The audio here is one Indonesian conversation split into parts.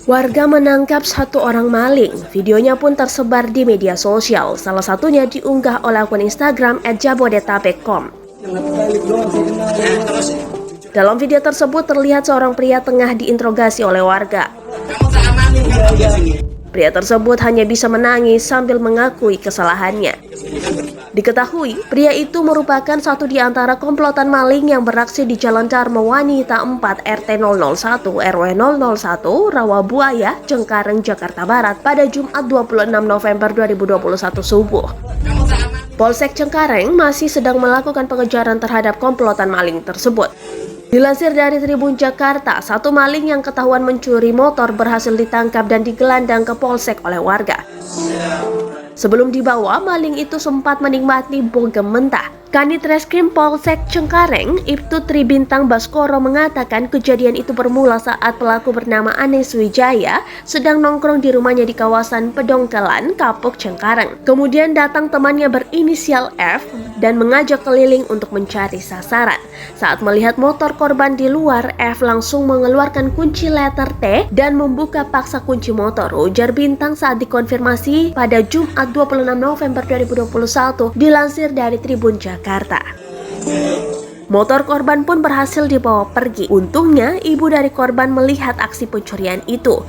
Warga menangkap satu orang maling. Videonya pun tersebar di media sosial. Salah satunya diunggah oleh akun Instagram @jabodetabek.com. Dalam video tersebut terlihat seorang pria tengah diinterogasi oleh warga. Pria tersebut hanya bisa menangis sambil mengakui kesalahannya. Diketahui, pria itu merupakan satu di antara komplotan maling yang beraksi di Jalan Dharma Wanita 4 RT 001 RW 001 Rawabuaya, Cengkareng, Jakarta Barat pada Jumat 26 November 2021 subuh. Polsek Cengkareng masih sedang melakukan pengejaran terhadap komplotan maling tersebut. Dilansir dari Tribun Jakarta, satu maling yang ketahuan mencuri motor berhasil ditangkap dan digelandang ke polsek oleh warga. Sebelum dibawa, maling itu sempat menikmati bogem mentah. Kanit Reskrim Polsek Cengkareng, Ibtu Tribintang Baskoro mengatakan kejadian itu bermula saat pelaku bernama Anis Wijaya sedang nongkrong di rumahnya di kawasan Pedongkelan, Kapuk, Cengkareng. Kemudian datang temannya berinisial F dan mengajak keliling untuk mencari sasaran. Saat melihat motor korban di luar, F langsung mengeluarkan kunci letter T dan membuka paksa kunci motor, ujar Bintang saat dikonfirmasi pada Jumat 26 November 2021 dilansir dari Tribun Jakarta. Motor korban pun berhasil dibawa pergi. Untungnya, ibu dari korban melihat aksi pencurian itu.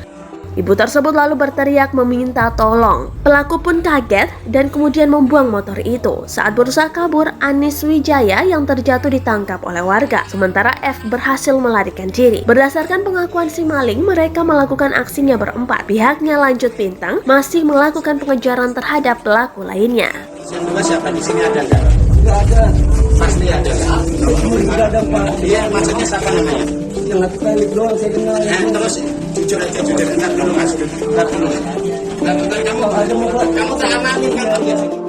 Ibu tersebut lalu berteriak meminta tolong. Pelaku pun kaget dan kemudian membuang motor itu. Saat berusaha kabur, Anis Wijaya yang terjatuh ditangkap oleh warga. Sementara F berhasil melarikan diri. Berdasarkan pengakuan si maling, mereka melakukan aksinya berempat. Pihaknya Lanjut Bintang masih melakukan pengejaran terhadap pelaku lainnya. Yang dua siapa di sini ada nggak? Nggak ada. Pasti ada. Nggak ada Pak. Iya, maksudnya siapa namanya? Yang aku kalik doang saya kenal. Terus jujur aja, jujur. Entar dulu mas. Entar dulu. Kamu tak amanin kan?